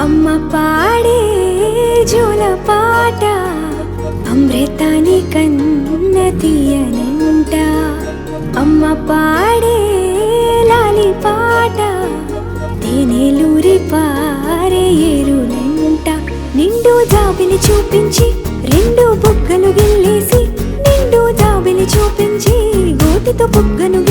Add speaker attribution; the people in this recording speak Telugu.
Speaker 1: అమ్మ పాడే జోల పాట అమృతాని కన్న తీయనంట. అమ్మ పాడే లాలి పాట తేనెలూరి పారే ఏరులంట. నిండు జాబిలి చూపించి రెండు బుగ్గలు గిల్లేసి, నిండు జాబిలి చూపించి గోటితో బుగ్గను